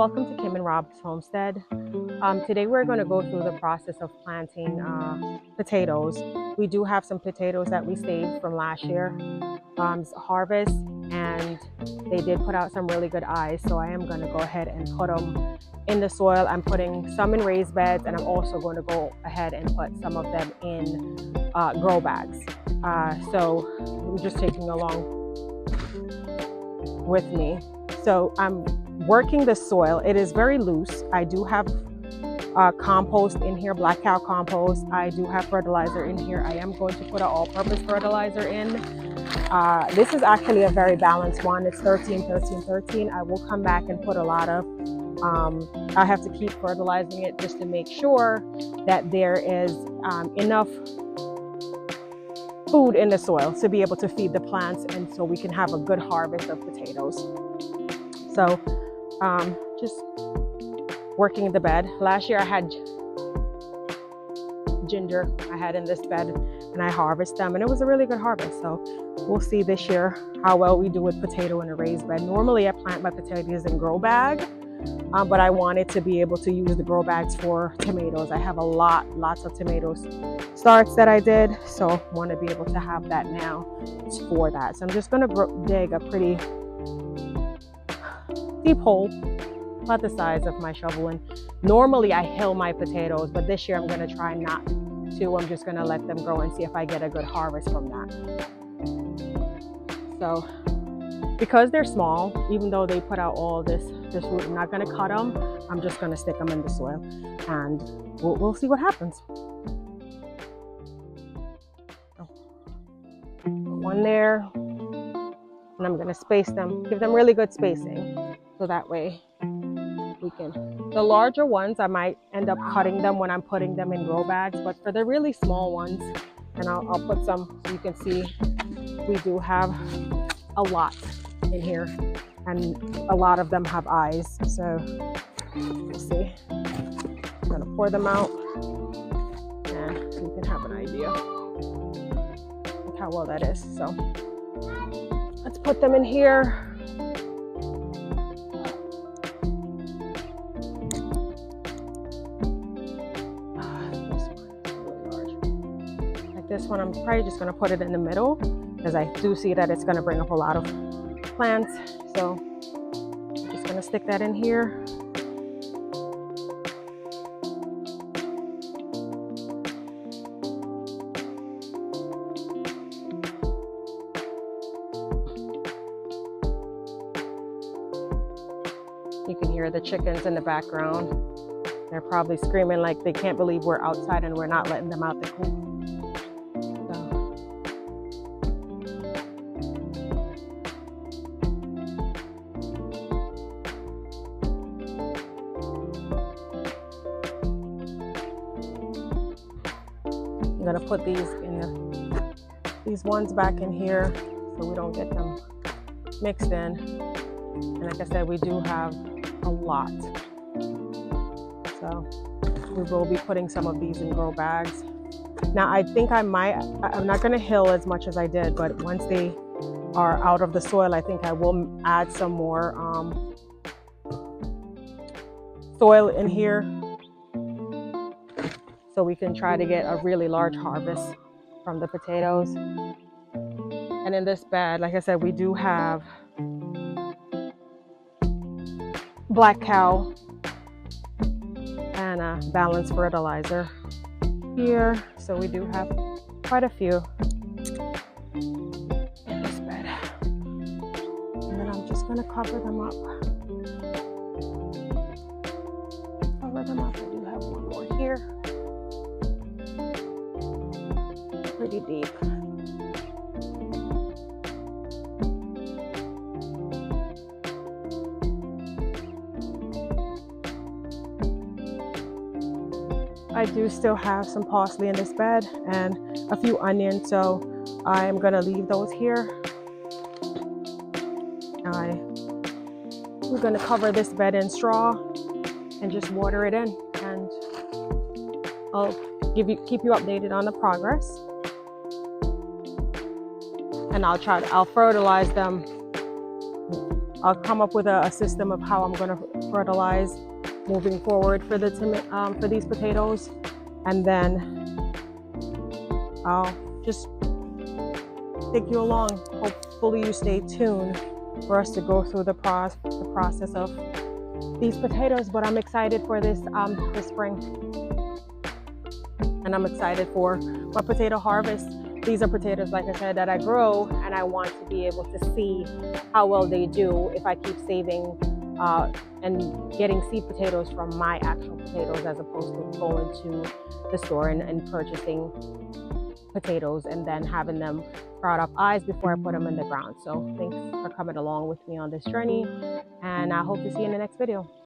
welcome to Kim and Robs Homestead. Today we're going to go through the process of planting potatoes. We do have some potatoes that we saved from last year harvest, and they did put out some really good eyes, so I am going to go ahead and put them in the soil. I'm putting some in raised beds, and I'm also going to go ahead and put some of them in grow bags. So I'm just taking along with me. So I'm working the soil. It is very loose. I do have compost in here, black cow compost. I do have fertilizer in here. I am going to put an all-purpose fertilizer in. This is actually a very balanced one. It's 13, 13, 13. I will come back and put a lot of, I have to keep fertilizing it just to make sure that there is enough food in the soil to be able to feed the plants, and so we can have a good harvest of potatoes. So just working the bed. Last year I had ginger I had in this bed, and I harvest them, and it was a really good harvest. So we'll see this year how well we do with potato in a raised bed. Normally I plant my potatoes in grow bag, but I wanted to be able to use the grow bags for tomatoes. I have lots of tomatoes starts that I did, so want to be able to have that now for that. So I'm just going to dig a pretty deep hole about the size of my shovel, and normally I hill my potatoes, but this year I'm going to try not to. I'm just going to let them grow and see if I get a good harvest from that. So because they're small, even though they put out all this root, I'm not going to cut them. I'm just going to stick them in the soil, and we'll see what happens. One there, and I'm going to space them, give them really good spacing, so that way we can. The larger ones I might end up cutting them when I'm putting them in grow bags, but for the really small ones, and I'll put some, you can see we do have a lot in here, and a lot of them have eyes, so we'll see. I'm going to pour them out, and you can have an idea how well that is. So let's put them in here. This one is really large. Like this one, I'm probably just going to put it in the middle, because I do see that it's going to bring up a lot of plants. So I'm just going to stick that in here. You can hear the chickens in the background. They're probably screaming like they can't believe we're outside and we're not letting them out the coop. I'm gonna put these in these ones back in here so we don't get them mixed in. And like I said, we do have a lot, so we will be putting some of these in grow bags. Now I think I'm not going to hill as much as I did, but once they are out of the soil, I think I will add some more soil in here, so we can try to get a really large harvest from the potatoes. And in this bed, like I said, we do have black cow and a balanced fertilizer here, so we do have quite a few in this bed. And then I'm just going to cover them up. I do have one more here, pretty deep. I do still have some parsley in this bed and a few onions, so I'm going to leave those here. We're going to cover this bed in straw and just water it in, and I'll keep you updated on the progress. And I'll fertilize them I'll come up with a system of how I'm going to fertilize moving forward for for these potatoes, and then I'll just take you along. Hopefully you stay tuned for us to go through the process of these potatoes. But I'm excited for this spring, and I'm excited for my potato harvest. These are potatoes, like I said, that I grow, and I want to be able to see how well they do if I keep saving and getting seed potatoes from my actual potatoes, as opposed to going to the store and purchasing potatoes and then having them sprout up eyes before I put them in the ground. So thanks for coming along with me on this journey, and I hope to see you in the next video.